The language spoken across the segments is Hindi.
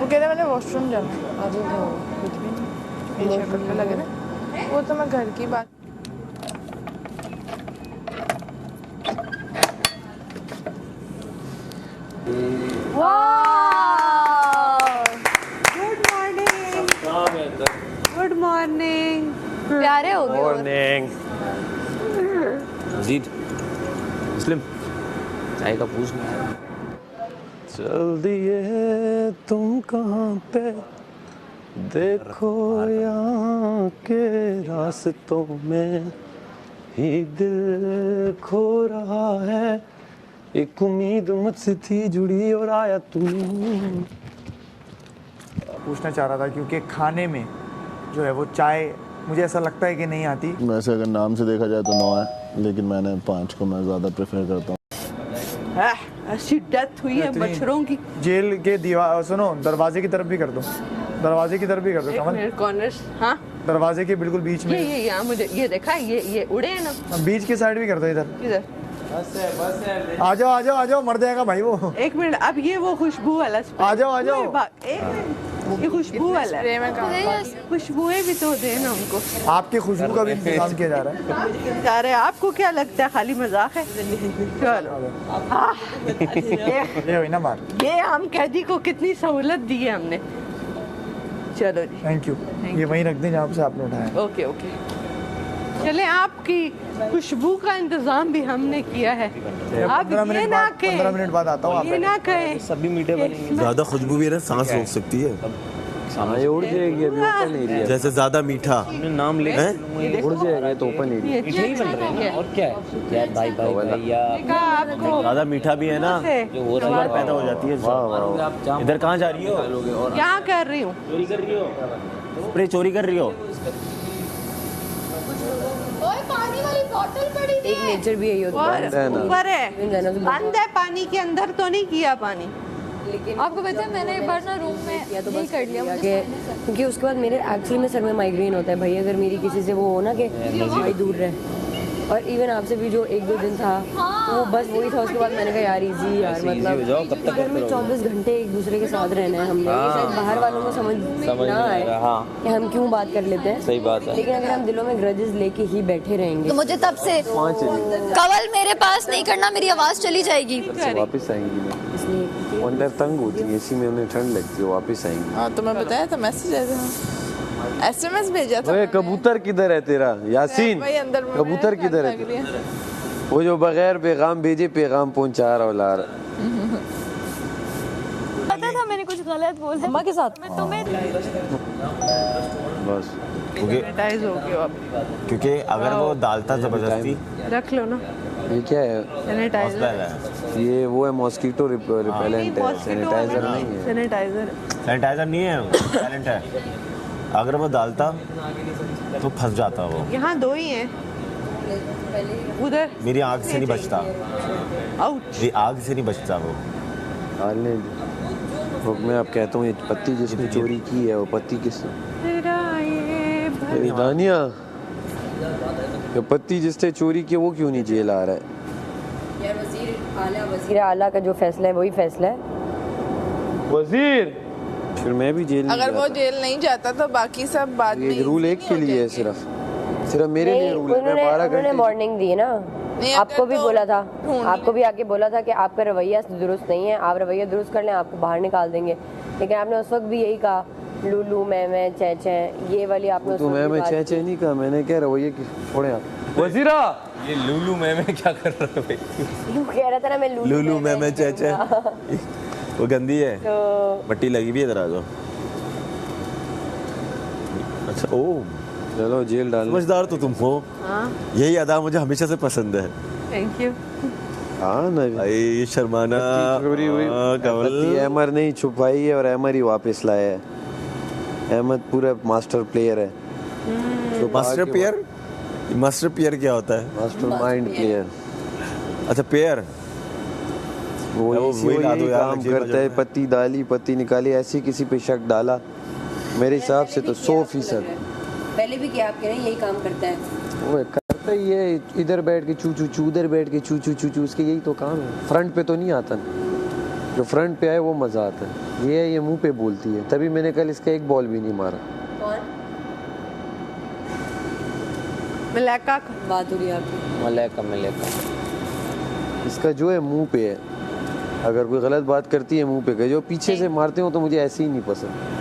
वो कह रहे मैंने वॉशरूम जाना। आज कुछ भी नहीं, पीछे पक्का लगे ना, वो तो मैं घर की बात। Good morning. प्यारे हो गए। मॉर्निंग। मजीद मुस्लिम चाय का पूछ नहीं। चल दिए तुम कहाँ पे, देखो यहाँ के रास्तों में ही दिल खो रहा है। एक उम्मीद मुझसे थी जुड़ी और आया तू। पूछना चाह रहा था क्योंकि खाने में जो है वो चाय मुझे ऐसा लगता है कि नहीं आती। वैसे अगर नाम से देखा जाए तो 9 है, लेकिन मैंने 5 को मैं ज़्यादा प्रेफर करता हूँ। ऐसी डेथ हुई है मच्छरों की। जेल के दीवार सुनो, दरवाजे की तरफ भी कर दो, दरवाजे की तरफ भी कर दो कमल। कॉर्नर्स, हाँ दरवाजे के बिल्कुल बीच में। ये यहाँ मुझे ये देखा, ये उड़े हैं ना। बीच की साइड भी कर दो इधर। इधर आ जाओ आ जाओ आ जाओ, मर जाएगा भाई वो। एक मिनट, अब ये वो खुशबू वाला spray। आ जाओ आ जाओ। एक मिनट, ये खुशबू वाला है। खुशबुएं भी तो दे ना उनको। आपकी खुशबू का भी इंतजाम किया जा रहा है। जा रहे हैं, आपको क्या लगता है खाली मजाक है? चलो ये हुई ना बात। ये हम कैदी को कितनी सहूलत दी है हमने। चलो जी, थैंक यू। ये वहीं रख दें जहाँ से आपने उठाया। Okay okay. चले, आपकी खुशबू का इंतजाम भी हमने किया है। आप ये ना कहें, 15 मिनट बाद आता हूँ। ये ना कहें सभी मीठे बनेंगे। ज्यादा खुशबू भी है ना, सांस रोक सकती है। ये उड़ जाएगी, अभी ओपन एरिया। जैसे ज्यादा मीठा नाम ले हैं? उड़ जाएगा तो ओपन एरिया। मीठे ही बन रहे हैं। और क्या है यार, भाई भाई भैया आपको ज्यादा मीठा भी है ना, जो हो रहा है पैदा हो जाती है। इधर कहाँ जा रही हो? क्या कर रही हूँ? चोरी कर रही हो, स्प्रे चोरी कर रही हो? पानी वाली बोतल पड़ी थी। एक नेचर भी यही होता है, ऊपर है, बंद है, पानी के अंदर तो नहीं किया पानी। आपको पता है मैंने एक बार ना रूम में यही कर लिया मुझे, क्योंकि उसके बाद मेरे एक्चुअली में सर में माइग्रेन होता है भाई, अगर मेरी किसी से वो हो ना कि भाई दूर रहे। और इवन आपसे भी जो 1-2 दिन था तो वो बस वही था। उसके बाद मैंने कहा यार इजी यार, मतलब घर में 24 घंटे एक दूसरे के साथ रहना है हमने। ये शायद बाहर वालों को समझ ना आए कि हम क्यों बात कर लेते हैं। सही बात है। लेकिन अगर हम दिलों में ग्रजेस लेके ही बैठे रहेंगे तो मुझे तब से कवल मेरे पास नहीं करना, मेरी आवाज चली जाएगी। वापस आएंगी ना, इसलिए वो अंदर तंग होती है, इसी में उन्हें ठंड लगती है, वापस आएंगी। हाँ तो मैं बताया था, मैसेज आया था, SMS भेजा था। ओए कबूतर किधर है तेरा यासीन? भाई अंदर में कबूतर किधर है तेरा? वो जो बगैर पैगाम भेजे पैगाम पहुंचा रहा ला रहा। पता था मैंने कुछ गलत बोला अम्मा के साथ। मैं तुम्हें बस सैनिटाइज हो गया अब, क्योंकि अगर वो डालता जबरदस्ती। रख लो ना ये क्या है? सैनिटाइजर। ये वो है मॉस्किटो रिपेलेंट है, सैनिटाइजर नहीं है। सैनिटाइजर नहीं है, टैलेंट है। अगर वो डालता तो फंस जाता वो। यहाँ 2 ही हैं, उधर मेरी आग से नहीं बचता, आउट। मेरी आग से नहीं बचता वो। डालने रुक, मैं आप कहता हूँ ये पत्ती जिसने चोरी की है वो पत्ती किस दानिया, ये पत्ती जिसने चोरी की वो क्यों नहीं जेल आ रहा है? यार वज़ीर आला का जो फैसला है वही फैसला है। वजीर फिर मैं भी जेल नहीं अगर वो जाता। जेल नहीं जाता तो बाकी सब बात ये में रूल एक के लिए है, सिर्फ मेरे लिए रूल है। मैं 12 उन्होंने घंटे वार्निंग दी है ना, नहीं, आपको भी तो बोला था, ढूंढ आपको भी आके बोला था कि आपका रवैया दुरुस्त नहीं है, आप रवैया दुरुस्त कर लें आपको बाहर निकाल देंगे। लेकिन आपने उस वक्त भी यही कहा, लूलू मैं चै चै, ये वाली आपने उस तो वक्त भी मैं बात चै की। चै नहीं कहा, मैंने क्या रवैये की छोड़े आप। वजीरा ये लूलू मैं क्या कर रहा है भाई? यूं कह रहा था ना मैं लूलू मैं चै चै, वो गंदी है, तो मट्टी लगी भी है इधर आ जाओ। अच्छा ओ चलो जेल डाल। समझदार तो तुम हो, हाँ यही अदा मुझे हमेशा से पसंद है। Thank you. हाँ ना भाई शर्माना। चोरी हुई, पत्ती अहमद नहीं छुपाई है और अहमद ही वापस लाया है। अहमद पूरा मास्टर प्लेयर है। मास्टर पेयर, मास्टर पेयर क्या होता है? Master mind player. अच्छा पेयर, वो वही ला दो यार, काम जेब में करता है। जो है। पत्ती डाली, पत्ती निकाली, ऐसी किसी पे शक डाला, मेरे हिसाब से तो 100%। पहले भी क्या आप कह रहे हैं यही काम करता है। वो करता ही है, इधर बैठ के चू चू चू, उधर बैठ के चू चू चू चू, उसके यही तो काम है। फ्रंट पे तो नहीं आता, जो फ्रंट पे आए वो मजा आता है। ये मुंह पे बोलती है, तभी मैंने कल इसका एक बॉल भी नहीं मारा। कौन मलाइका बात हो रही है आपकी? मलाइका इसका जो है मुंह पे है, अगर कोई गलत बात करती है मुंह पे कहे, जो पीछे से मारते हो तो मुझे ऐसे ही नहीं पसंद।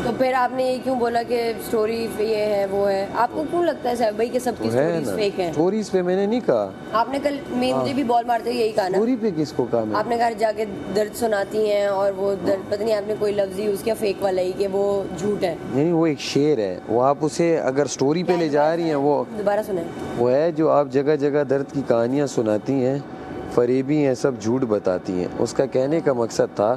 तो फिर आपने ये क्यों बोला कि स्टोरी ये है वो है? आपको क्यों लगता है साहब भाई कि सबकी तो है स्टोरीज ना, फेक हैं? स्टोरीज पे मैंने नहीं कहा। आपने कल मुझे भी बॉल मारते हुए यही कहा ना। स्टोरी पे किसको कहा मैंने? आपने घर जाके दर्द सुनाती हैं और वो दर्द पता नहीं आपने कोई लफ्ज यूज किया फेक वाला ही कि वो झूठ है। नहीं, वो एक शेर है, वो आप उसे अगर स्टोरी पे ले जा रही हैं, वो दोबारा सुने। वो है जो आप जगह जगह दर्द की कहानियाँ सुनाती हैं, फरेबी हैं, सब झूठ बताती हैं। उसका कहने का मकसद था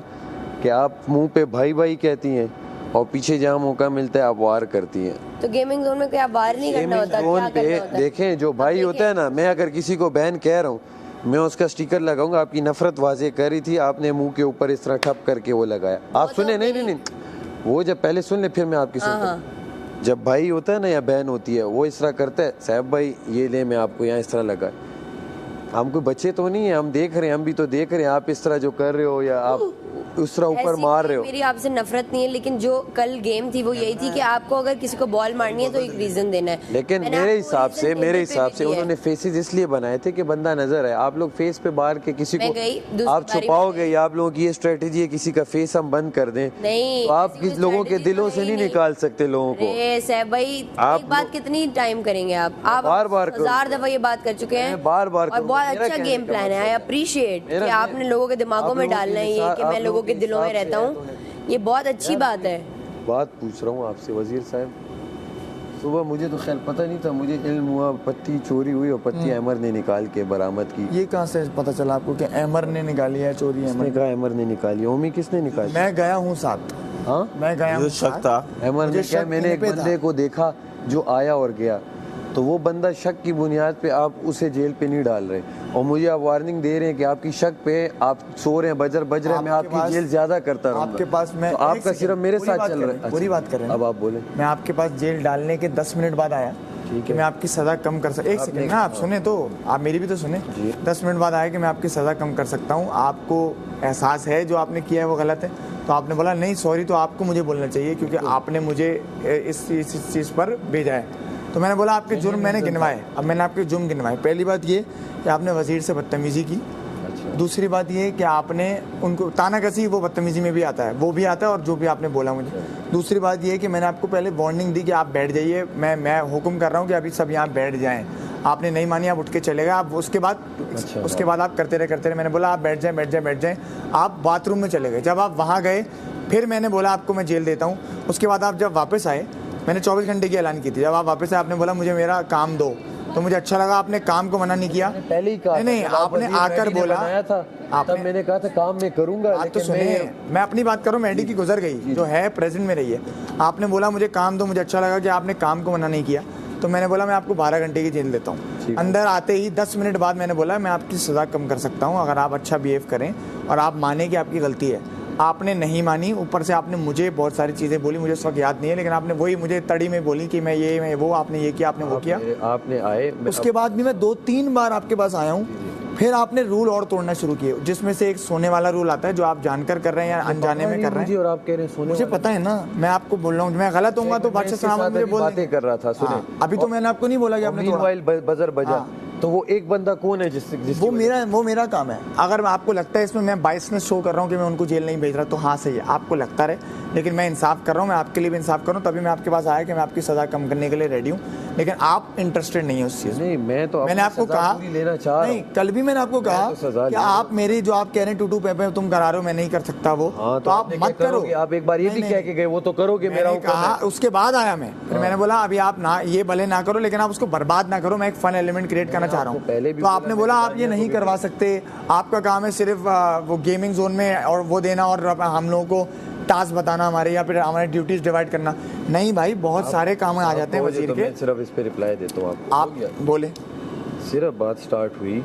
कि आप मुंह पे भाई भाई कहती हैं और पीछे जहाँ मौका मिलता है आप वार करती हैं। तो गेमिंग जोन में क्या वार नहीं करना होता? जोन क्या पे करना होता है? देखें, जो भाई होता है ना, मैं अगर किसी को बैन कह रहा हूँ, मैं उसका स्टिकर लगाऊंगा। आपकी नफरत वाजे कर रही थी, आपने मुंह के ऊपर इस तरह ठप करके वो लगाया। आप सुने? नहीं, वो जब पहले सुन ले फिर मैं आपकी सुनता हूँ। जब भाई होता है ना या बहन होती है, वो इस तरह करता है, साहब भाई ये ले, मैं आपको यहाँ इस तरह लगा। हम कोई बच्चे तो नहीं है, हम देख रहे हैं, हम भी तो देख रहे हैं आप इस तरह जो कर रहे हो या आप उस तरह ऊपर मार रहे हो। मेरी आपसे नफरत नहीं है, लेकिन जो कल गेम थी वो यही थी कि आपको अगर किसी को बॉल मारनी है तो एक रीजन देना है। लेकिन मेरे हिसाब से उन्होंने फेसेस इसलिए बनाए थे कि बंदा नजर है। आप लोग फेस पे बाहर के किसी को आप छुपाओगे, या आप लोगों की ये स्ट्रेटेजी है किसी का फेस हम बंद कर दें, नहीं तो आप किस लोगों के दिलों से नहीं निकाल सकते लोगों को। सैफ भाई एक बात कितनी टाइम करेंगे आप बार-बार 1000 दफा ये बात कर चुके हैं, बार-बार और बहुत अच्छा गेम प्लान है। आई अप्रिशिएट कि आपने लोगों के दिमागों में डालना है ये कि मैं लोगों के दिलों में रहता हूँ, ये बहुत अच्छी बात है। बात पूछ रहा हूँ आपसे वजीर साहब, सुबह मुझे तो खैर पता नहीं था, मुझे इल्म हुआ पत्ती चोरी हुई और पत्ती अहमर ने निकाल के बरामद की। ये कहाँ से पता चला आपको कि अहमर ने निकाली है चोरी? किसने कहा अहमर ने निकाली? ओमी किसने निकाली? मैं गया हूँ साथ। हाँ, मैं गया हूँ शक था अहमर ने क्या? मैंने एक बंदे को देखा जो आया और गया, तो वो बंदा शक की बुनियाद पे आप उसे जेल पे नहीं डाल रहे, और मुझे आप वार्निंग दे रहे हैं कि आपकी शक पे आप सो रहे हैं, बज रहे हैं, मैं आपकी जेल ज्यादा करता रहूंगा। आपके पास मैं तो आपका सिर्फ मेरे साथ चल रहा है। पूरी बात कर रहे हैं। अब आप बोले। मैं आपके पास जेल डालने के 10 मिनट बाद आया कि मैं आपकी सजा कम कर सकता। एक सेकंड ना, आप सुने तो, आप मेरी भी तो सुने। 10 मिनट बाद आया कि मैं आपकी सजा कम कर सकता हूँ। आपको एहसास है जो आपने किया है वो गलत है, तो आपने बोला नहीं सॉरी, तो आपको मुझे बोलना चाहिए क्योंकि आपने मुझे इस चीज़ पर भेजा है। तो मैंने बोला आपके जुर्म मैंने गिनवाए। अब मैंने आपके जुर्म गिनवाए। पहली बात ये कि आपने वजीर से बदतमीजी की। दूसरी बात ये कि आपने उनको तानाकसी, वो बदतमीजी में भी आता है, वो भी आता है, और जो भी आपने बोला मुझे। दूसरी बात ये कि मैंने आपको पहले वार्निंग दी कि आप बैठ जाइए, मैं हुक्म कर रहा हूँ कि अभी सब यहाँ बैठ जाएं। आपने नहीं मानी, आप उठ के चले गए। आप उसके बाद आप करते रहे। मैंने बोला आप बैठ जाएं। आप बाथरूम में चले गए। जब आप वहाँ गए फिर मैंने बोला आपको मैं जेल देता हूँ। उसके बाद आप जब वापस आए, मैंने 24 घंटे की ऐलान की थी। जब आप वापस आए आपने बोला मुझे मेरा काम दो, तो मुझे अच्छा लगा। आपने काम को मना नहीं किया। पहले ही कहा नहीं, आपने आकर बोला था, तब मैंने कहा था काम मैं करूंगा। आप तो सुनिए, मैं अपनी बात करूं, मेडी की गुजर गई जो है प्रेजेंट में रही है। आपने बोला मुझे काम दो, मुझे अच्छा लगा कि आपने काम को मना नहीं किया, तो मैंने बोला मैं आपको 12 घंटे की जेल देता हूँ। अंदर आते ही 10 मिनट बाद मैंने बोला मैं आपकी सज़ा कम कर सकता हूँ अगर आप अच्छा बिहेव करें और आप माने कि आपकी गलती है। आपने नहीं मानी, ऊपर से आपने मुझे बहुत सारी चीज़ें बोली, मुझे उस वक्त याद नहीं है, लेकिन आपने वही मुझे तड़ी में बोली कि मैं वो, आपने ये किया, आपने वो किया। आपने आए, उसके बाद भी मैं 2-3 बार आपके पास आया हूँ। फिर आपने रूल और तोड़ना शुरू किए, जिसमें से एक सोने वाला रूल आता है जो आप जानकर कर रहे हैं या अनजाने में कर रहे हैं। और आप कह रहे हैं सोने, मुझे पता है ना, मैं आपको बोल रहा हूँ, मैं गलत होऊंगा तो बादशाह साहब मुझे बोल बातें कर रहा था। सुने, अभी तो मैंने आपको नहीं बोला कि आपने तोड़ा। बजर बजा, तो वो एक बंदा कौन है जिससे वो मेरा काम है। अगर आपको लगता है इसमें मैं बाइसनेस शो कर रहा हूँ कि मैं उनको जेल नहीं भेज रहा, तो हाँ सही है, आपको लगता रहे, लेकिन मैं इंसाफ कर रहा हूँ, मैं आपके लिए भी इंसाफ कर रहा हूँ। तभी मैं आपके पास आया कि मैं आपकी सजा कम करने के लिए रेडी हूँ, लेकिन आप इंटरेस्टेड नहीं है उस चीज़ में। मैं तो मैंने आपको कहा लेना चाह नहीं, कल भी मैंने आपको कहा कि आप मेरी जो आप कह रहे हैं टूटू पे तुम करा रहे हो, मैं नहीं कर सकता वो, तो आप मत करो। आप एक बार ये भी कह के गए वो तो करोगे, मेरा कहा। उसके बाद आया मैं, फिर मैंने बोला अभी आप ना ये भले ना करो, लेकिन आप उसको बर्बाद ना करो, मैं एक फन एलिमेंट क्रिएट करना चाह रहा हूँ। पहले भी तो आपने बोला आप ये नहीं करवा सकते, आपका काम है सिर्फ वो गेमिंग जोन में और वो देना और हम लोगों को टास्क बताना हमारे, या फिर हमारे ड्यूटीज डिवाइड करना। नहीं भाई, बहुत सारे काम आ जाते हैं वजीर के। सिर्फ इस पे रिप्लाई देता हूँ आपको। आप बोले, सिर्फ बात स्टार्ट हुई,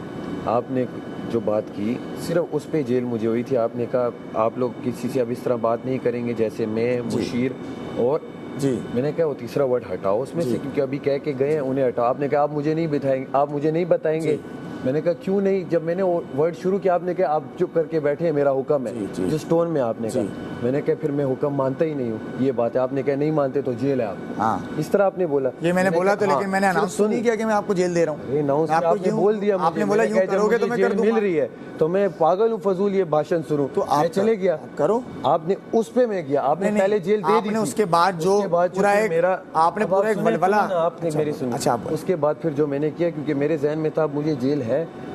आपने जो बात की सिर्फ उस पे जेल मुझे हुई थी। आपने कहा आप लोग किसी से अब इस तरह बात नहीं करेंगे जैसे मैं, मुशीर और जी। मैंने कहा वो तीसरा वर्ड हटाओ उसमें से, क्योंकि अभी कह के गए हैं उन्हें हटाओ। आपने कहा आप मुझे नहीं बताएंगे, आप मुझे नहीं बताएंगे, मैंने कहा क्यों नहीं, जब मैंने वो वर्ड शुरू किया आपने कहा आप चुप करके बैठे हैं, मेरा हुक्म है, जिस टोन में आपने कहा, मैंने कहा फिर मैं हुक्म मानता ही नहीं हूँ, ये बात है। आपने कहा नहीं मानते तो जेल है आप, हाँ इस तरह आपने बोला। ये मैंने बोला तो, लेकिन मैंने अनाउंस सुन नहीं किया कि मैं आपको जेल दे रहा हूँ। अनाउंस आपने बोल दिया, आपने बोला यूं करोगे तो मैं कर दूंगा। मिल रही है तो मैं पागल हूँ, फजूल ये भाषण सुनूं तो आप चले गया करो। आपने उस पे मैं गया, आपने पहले जेल दे दी थी, उसके बाद जो पूरा एक मेरा आपने पूरा एक बलबला आपने मेरी सुनी। अच्छा, उसके बाद फिर जो मैंने किया, क्योंकि मेरे जहन में था मुझे जेल है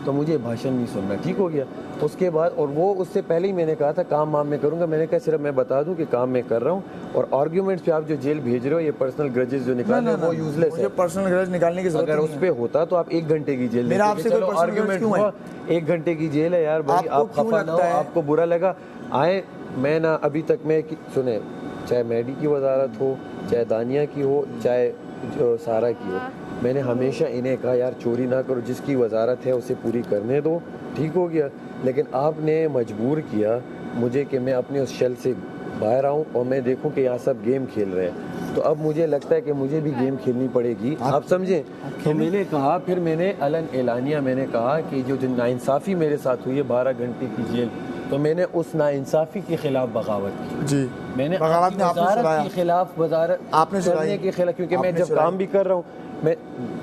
तो मुझे भाषण नहीं सुनना, ठीक हो गया। उसके बाद और वो उससे पहले ही मैंने कहा था काम वाम में करूंगा, मैंने कहा सिर्फ मैं बता दूं कि काम में कर रहा हूँ, और आर्ग्यूमेंट्स पे आप जो जेल भेज रहे हो, ये पर्सनल ग्रजेस जो निकाल रहे हो वो यूजलेस है। मुझे पर्सनल ग्रज निकालने की जरूरत अगर नहीं उस पे होता तो आप 1 घंटे की जेल, मेरा आपसे कोई पर्सनल आर्ग्यूमेंट क्यों है? हुआ 1 घंटे की जेल है यार भाई, आप खफा ना हो, आपको बुरा लगा आए। मैं ना अभी तक मैं सुने, चाहे मैडी की वजारत हो, चाहे दानिया की हो, चाहे सारा की हो, मैंने हमेशा इन्हें कहा यार चोरी ना करो, जिसकी वजारत है उसे पूरी करने दो, ठीक हो गया। लेकिन आपने मजबूर किया मुझे कि मैं अपने उस शेल से बाहर आऊँ और मैं देखूं कि यहाँ सब गेम खेल रहे हैं, तो अब मुझे लगता है कि मुझे भी गेम खेलनी पड़ेगी, आप समझें। तो मैंने कहा, फिर मैंने अलन एलानिया मैंने कहा कि जो नाइंसाफ़ी मेरे साथ हुई है 12 घंटे की जेल, तो मैंने उस नाइंसाफ़ी के खिलाफ बगावत की जी। मैंने वजारत के खिलाफ, वजारत आपने करने के खिलाफ, क्योंकि मैं जब काम भी कर रहा हूँ, मैं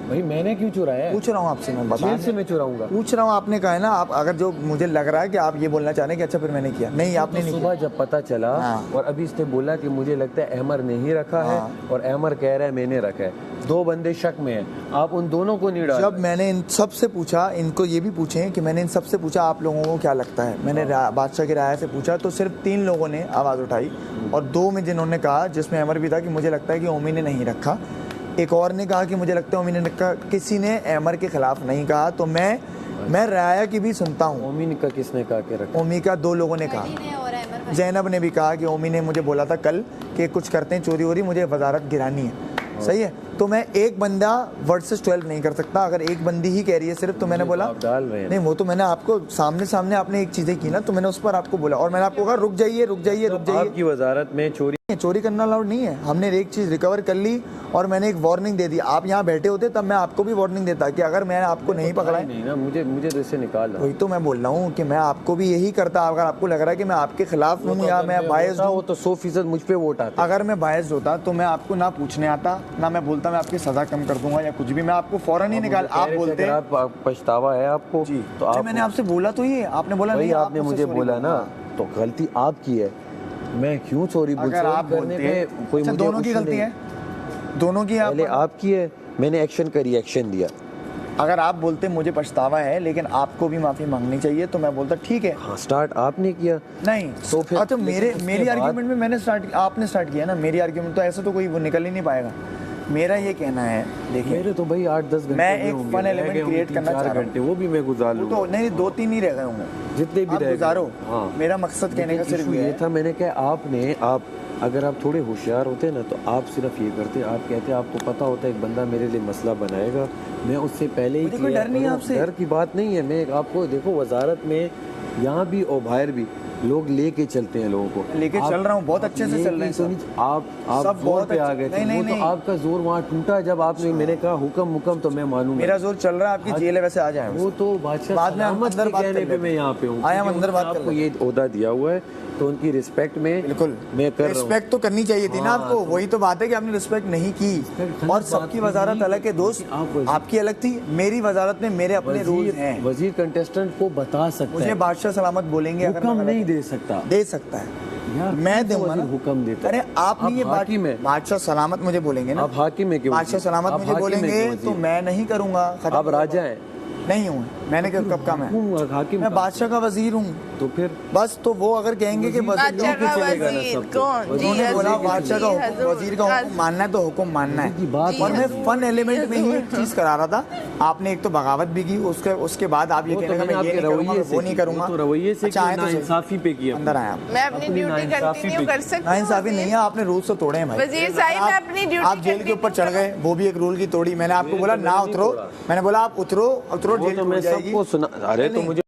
भाई मैंने क्यों चुराया है? पूछ रहा हूँ आपसे, मैं जेल से मैं चुराऊंगा? पूछ रहा हूँ, आपने कहा है ना, आप अगर जो मुझे लग रहा है कि आप ये बोलना चाह रहे हैं कि अच्छा फिर मैंने किया, नहीं आपने नहीं सुबह जब पता चला और अभी इसने बोला कि मुझे लगता है अहमर नहीं रखा है और अहमर कह रहा है मैंने रखा है, 2 बंदे शक में हैं, आप उन दोनों को नहीं डाल। जब मैंने इन सब से पूछा, इनको ये भी पूछे कि मैंने इन सब से पूछा आप लोगों को क्या लगता है, मैंने बादशाह की राय से पूछा तो सिर्फ 3 लोगों ने आवाज़ उठाई, और 2 में जिन्होंने कहा, जिसमें अमर भी था, कि मुझे लगता है कि ओमी ने नहीं रखा, एक और ने कहा कि मुझे लगता है ओमी ने रखा, किसी ने अमर के खिलाफ नहीं कहा। तो मैं राया की भी सुनता हूँ। ओमी का किसने कहा कि रखा? ओमी का 2 लोगों ने कहा, जैनब ने भी कहा कि ओमी ने मुझे बोला था कल कि कुछ करते हैं चोरी वोरी, मुझे वजारत गिरानी है, सही है। तो मैं एक बंदा वर्सेस 12 नहीं कर सकता, अगर एक बंदी ही कह रही है सिर्फ, तो मैंने बोला डाल रहे हैं नहीं, वो तो मैंने आपको सामने आपने एक चीजें की ना, तो मैंने उस पर आपको बोला, और मैंने आपको कहा रुक जाइए रुक जाइए रुक जाइए। आपकी वजारत में चोरी करना अलाउड नहीं है, हमने एक चीज रिकवर कर ली और मैंने एक वार्निंग दे दी। आप यहाँ बैठे होते तब मैं आपको भी वार्निंग देता कि अगर मैंने आपको नहीं पकड़ा है, नहीं ना, मुझे तो इससे निकाल, वही तो मैं बोल रहा हूँ कि मैं आपको भी यही करता, अगर आपको लग रहा है कि मैं आपके खिलाफ हूँ या मैं बायस्ड हूँ, तो 100% मुझ पे वोट आता। अगर मैं बायस्ड होता तो मैं आपको ना पूछने आता, ना मैं बोलता मैं आपकी सजा कम कर दूंगा या कुछ भी, मैं आपको फौरन ही निकाल। आप बोलते आप पछतावा है आपको जी, तो आप, मैंने आपसे बोला तो ये, आपने बोला नहीं, आपने मुझे बोला ना, तो गलती आपकी है, मैं क्यों चोरी अगर आप करने पे कोई मुझे दोनों की गलती है, दोनों की, पहले आपकी है, मैंने एक्शन का रिएक्शन दिया। अगर आप बोलते मुझे पछतावा है लेकिन आपको भी माफी मांगनी चाहिए, तो मैं बोलता ठीक है। हाँ, स्टार्ट आपने किया नहीं तो फिर अच्छा, मेरी आर्ग्यूमेंट में मैंने आपने स्टार्ट किया ना, मेरी आर्ग्यूमेंट तो ऐसे तो कोई वो निकल ही नहीं पाएगा। मेरा ये कहना है, देखिए मेरे तो भाई 8-10 घंटे मैं एक फन एलिमेंट क्रिएट करना चाह रहा हूं, वो भी मैं गुजार लूंगा, तो नहीं 2-3 ही रह गए होंगे, जितने भी आप गुजारो। हाँ। मेरा मकसद कहने का सिर्फ ये था, मैंने कहा आप अगर आप थोड़े होशियार होते ना तो आप सिर्फ ये करते, आप कहते आपको पता होता है एक बंदा मेरे लिए मसला बनाएगा, मैं उससे पहले ही कोई डर नहीं है आपसे, डर की बात नहीं है। मैं आपको देखो, वजारत में यहाँ भी और बाहर भी लोग लेके चलते हैं, लोगों को लेके चल रहा हूँ, बहुत अच्छे से चल रहे हैं। आप सब जोर पे आ गए थे, वो तो आपका जोर वहाँ टूटा जब आपने, मैंने कहा हुक्म तो मैं मानूंगा, मेरा जोर चल रहा है, आपकी जेल है वैसे आ जाए, वो तो बादशाह बाद में अंदर बात कहने पे मैं यहाँ पे हूँ, आया अंदर बात आपको ये ओहदा दिया हुआ है, तो उनकी रिस्पेक्ट में बिल्कुल मैं कर रहा हूँ। रिस्पेक्ट तो करनी चाहिए थी ना आपको, वही तो बात है कि आपने रिस्पेक्ट नहीं की, और सबकी वजारत अलग है दोस्त, आपकी अलग थी, मेरी वजारत में मेरे अपने रूल्स हैं। वजीर कंटेस्टेंट को बता सकता है, मुझे बादशाह सलामत बोलेंगे, हुक्म नहीं दे सकता, दे सकता है, मैं दूंगा ना हुक्म देता। अरे आप नहीं, ये बादशाह सलामत मुझे बोलेंगे ना, आप हाकिम है, बादशाह सलामत मुझे बोलेंगे तो मैं नहीं करूंगा। आप राजा हैं? नहीं हूँ मैंने, कब का मैं हाकिम, मैं बादशाह का वजीर हूँ, तो फिर बस तो वो अगर कहेंगे कि बादशाह का वजीर कौन? उन्होंने बोला बादशाह का वजीर का हुक्म मानना है तो हुक्म मानना है, और मैं फन एलिमेंट में ही एक चीज करा रहा था। आपने एक तो बगावत भी की, उसके बाद आप ये कहने का मैं ये नहीं करूंगा, वो नहीं करूंगा, तो रवैये से नाइंसाफी पे किया, अंदर आया, मैं अपनी ड्यूटी कंटिन्यू कर सकती हूं। नाइंसाफी नहीं है, आपने रूल्स तो तोड़े हैं भाई, वजीर साहब मैं अपनी ड्यूटी, आप जेल के ऊपर चढ़ गए, वो भी एक रूल की तोड़ी। मैंने आपको बोला ना उतरो, मैंने बोला आप उतरो जेल तो मैं सबको सुना, अरे तो मुझे